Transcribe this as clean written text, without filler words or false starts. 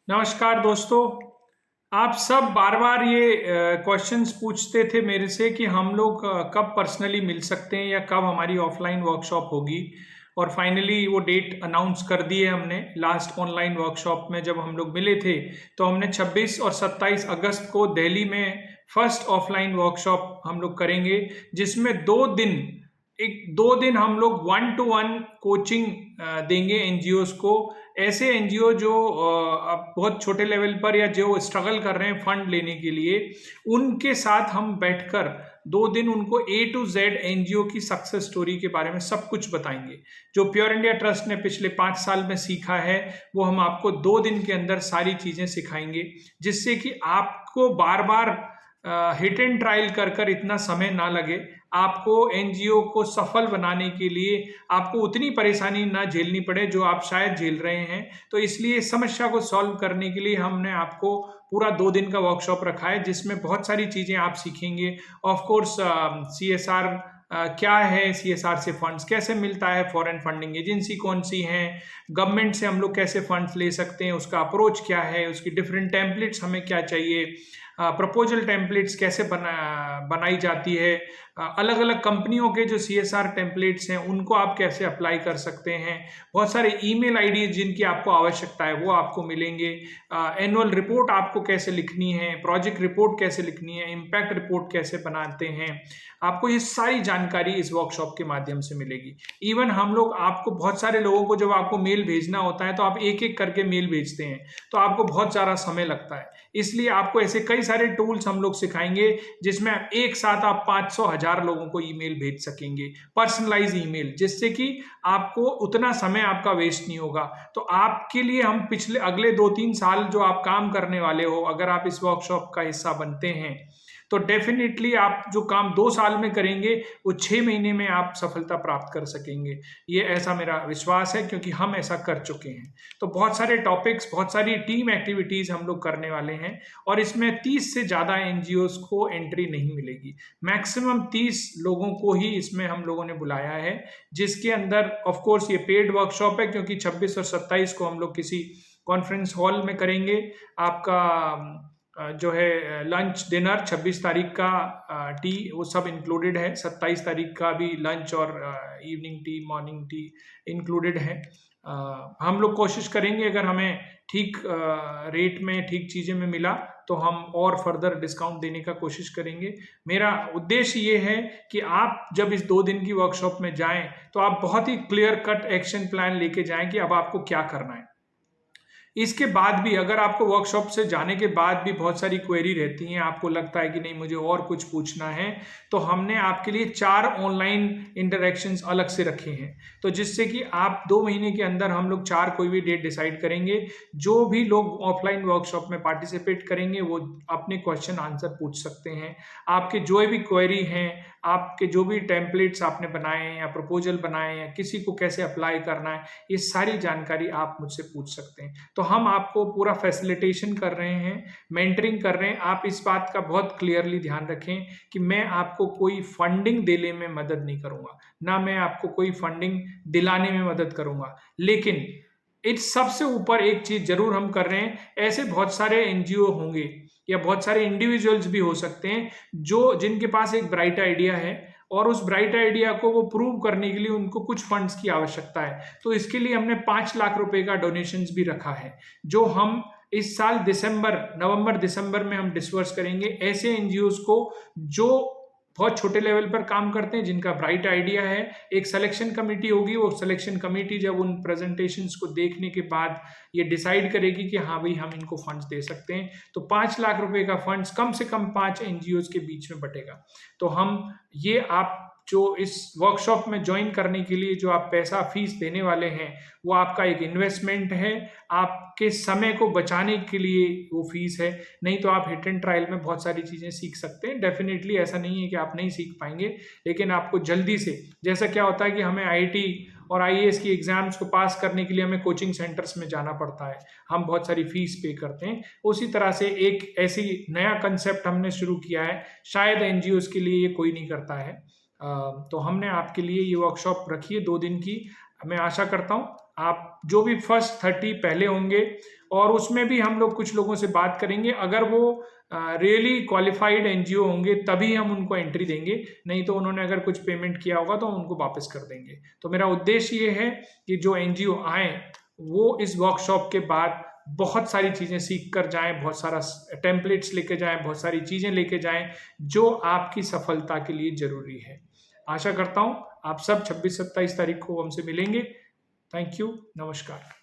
नमस्कार दोस्तों। आप सब बार बार ये क्वेश्चंस पूछते थे मेरे से कि हम लोग कब पर्सनली मिल सकते हैं या कब हमारी ऑफलाइन वर्कशॉप होगी। और फाइनली वो डेट अनाउंस कर दी है हमने। लास्ट ऑनलाइन वर्कशॉप में जब हम लोग मिले थे तो हमने 26 और 27 अगस्त को दिल्ली में फर्स्ट ऑफलाइन वर्कशॉप हम लोग करेंगे, जिसमें 2 दिन हम लोग 1-to-1 कोचिंग देंगे एनजीओज को। ऐसे एनजीओ जो अब बहुत छोटे लेवल पर या जो स्ट्रगल कर रहे हैं फंड लेने के लिए, उनके साथ हम बैठकर 2 दिन उनको A to Z एनजीओ की सक्सेस स्टोरी के बारे में सब कुछ बताएंगे। जो प्योर इंडिया ट्रस्ट ने पिछले 5 साल में सीखा है वो हम आपको 2 दिन के अंदर सारी चीजें सिखाएंगे, जिससे कि आपको बार बार हिट एंड ट्रायल कर कर इतना समय ना लगे। आपको एनजीओ को सफल बनाने के लिए आपको उतनी परेशानी ना झेलनी पड़े जो आप शायद झेल रहे हैं। तो इसलिए इस समस्या को सॉल्व करने के लिए हमने आपको पूरा 2 दिन का वर्कशॉप रखा है, जिसमें बहुत सारी चीजें आप सीखेंगे। ऑफ कोर्स CSR क्या है, CSR से फंड्स कैसे मिलता है, फॉरेन फंडिंग एजेंसी कौन सी हैं, गवर्नमेंट से हम लोग कैसे फंड्स ले सकते हैं, उसका अप्रोच क्या है, उसकी डिफरेंट टेम्पलेट्स हमें क्या चाहिए, प्रपोजल टेम्पलेट्स कैसे बनाई जाती है, अलग अलग कंपनियों के जो CSR टेम्पलेट्स हैं उनको आप कैसे अप्लाई कर सकते हैं। बहुत सारे ईमेल आईडी जिनकी आपको आवश्यकता है वो आपको मिलेंगे। एनुअल रिपोर्ट आपको कैसे लिखनी है, प्रोजेक्ट रिपोर्ट कैसे लिखनी है, इम्पैक्ट रिपोर्ट कैसे बनाते हैं, आपको ये सारी जानकारी इस वर्कशॉप के माध्यम से मिलेगी। इवन हम लोग आपको बहुत सारे लोगों को जब आपको मेल भेजना होता है तो आप एक एक करके मेल भेजते हैं, तो आपको बहुत ज़्यादा समय लगता है। इसलिए आपको ऐसे कई सारे टूल्स हम लोग सिखाएंगे जिसमें एक साथ आप 500-1000 लोगों को ईमेल भेज सकेंगे, पर्सनलाइज ईमेल, जिससे कि आपको उतना समय आपका वेस्ट नहीं होगा। तो आपके लिए हम पिछले अगले 2-3 साल जो आप काम करने वाले हो, अगर आप इस वर्कशॉप का हिस्सा बनते हैं तो डेफिनेटली आप जो काम 2 साल में करेंगे वो 6 महीने में आप सफलता प्राप्त कर सकेंगे। ये ऐसा मेरा विश्वास है, क्योंकि हम ऐसा कर चुके हैं। तो बहुत सारे टॉपिक्स, बहुत सारी टीम एक्टिविटीज हम लोग करने वाले हैं, और इसमें 30 से ज़्यादा एनजीओज को एंट्री नहीं मिलेगी। मैक्सिमम 30 लोगों को ही इसमें हम लोगों ने बुलाया है, जिसके अंदर ऑफ कोर्स ये पेड वर्कशॉप है, क्योंकि 26 और 27 को हम लोग किसी कॉन्फ्रेंस हॉल में करेंगे। आपका जो है लंच डिनर 26 तारीख का, टी वो सब इंक्लूडेड है। 27 तारीख का भी लंच और evening tea, morning tea included है। हम लोग कोशिश करेंगे, अगर हमें ठीक रेट में ठीक चीज़ें में मिला तो हम और फर्दर डिस्काउंट देने का कोशिश करेंगे। मेरा उद्देश्य ये है कि आप जब इस 2 दिन की वर्कशॉप में जाएं तो आप बहुत ही क्लियर कट एक्शन प्लान लेके जाएं कि अब आपको क्या करना है। इसके बाद भी अगर आपको वर्कशॉप से जाने के बाद भी बहुत सारी क्वेरी रहती हैं, आपको लगता है कि नहीं मुझे और कुछ पूछना है, तो हमने आपके लिए 4 ऑनलाइन इंटरेक्शंस अलग से रखे हैं। तो जिससे कि आप 2 महीने के अंदर हम लोग 4 कोई भी डेट डिसाइड करेंगे। जो भी लोग ऑफलाइन वर्कशॉप में पार्टिसिपेट करेंगे वो अपने क्वेश्चन आंसर पूछ सकते हैं। आपके जो भी क्वेरी हैं, आपके जो भी टेम्पलेट्स आपने बनाए हैं या प्रपोजल बनाए हैं, किसी को कैसे अप्लाई करना है, ये सारी जानकारी आप मुझसे पूछ सकते हैं। तो हम आपको पूरा फैसिलिटेशन कर रहे हैं, मेंटरिंग कर रहे हैं। आप इस बात का बहुत क्लियरली ध्यान रखें कि मैं आपको कोई फंडिंग देने में मदद नहीं करूंगा, ना मैं आपको कोई फंडिंग दिलाने में मदद करूंगा। लेकिन इस सबसे ऊपर एक चीज जरूर हम कर रहे हैं, ऐसे बहुत सारे एनजीओ होंगे या बहुत सारे इंडिविजुअल्स भी हो सकते हैं जो जिनके पास एक ब्राइट आइडिया है, और उस ब्राइट आइडिया को वो प्रूव करने के लिए उनको कुछ फंड्स की आवश्यकता है। तो इसके लिए हमने 5 लाख रुपए का डोनेशंस भी रखा है, जो हम इस साल नवंबर दिसंबर में हम डिसवर्स करेंगे ऐसे एनजीओज को जो बहुत छोटे लेवल पर काम करते हैं, जिनका ब्राइट आइडिया है। एक सिलेक्शन कमेटी होगी, वो सिलेक्शन कमेटी जब उन प्रेजेंटेशंस को देखने के बाद ये डिसाइड करेगी कि हाँ भाई हम इनको फंड्स दे सकते हैं, तो 5 लाख रुपए का फंड्स कम से कम 5 एनजीओज के बीच में बटेगा। तो हम ये आप जो इस वर्कशॉप में ज्वाइन करने के लिए जो आप पैसा फीस देने वाले हैं, वो आपका एक इन्वेस्टमेंट है, आपके समय को बचाने के लिए वो फीस है। नहीं तो आप हिट एंड ट्रायल में बहुत सारी चीज़ें सीख सकते हैं। डेफिनेटली ऐसा नहीं है कि आप नहीं सीख पाएंगे, लेकिन आपको जल्दी से, जैसा क्या होता है कि हमें आईआईटी और आईएएस की एग्जाम्स को पास करने के लिए हमें कोचिंग सेंटर्स में जाना पड़ता है, हम बहुत सारी फीस पे करते हैं। उसी तरह से एक ऐसी नया कंसेप्ट हमने शुरू किया है, शायद एनजीओज के लिए ये कोई नहीं करता है। तो हमने आपके लिए ये वर्कशॉप रखी है 2 दिन की। मैं आशा करता हूँ आप जो भी फर्स्ट 30 पहले होंगे, और उसमें भी हम लोग कुछ लोगों से बात करेंगे, अगर वो रियली क्वालिफाइड एनजीओ होंगे तभी हम उनको एंट्री देंगे, नहीं तो उन्होंने अगर कुछ पेमेंट किया होगा तो उनको वापस कर देंगे। तो मेरा उद्देश्य ये है कि जो एनजीओ आए वो इस वर्कशॉप के बाद बहुत सारी चीज़ें सीख कर जाएं, बहुत सारा टेम्पलेट्स लेके जाएं, बहुत सारी चीज़ें लेके जाएं जो आपकी सफलता के लिए जरूरी है। आशा करता हूं आप सब 26-27 तारीख को हमसे मिलेंगे। थैंक यू, नमस्कार।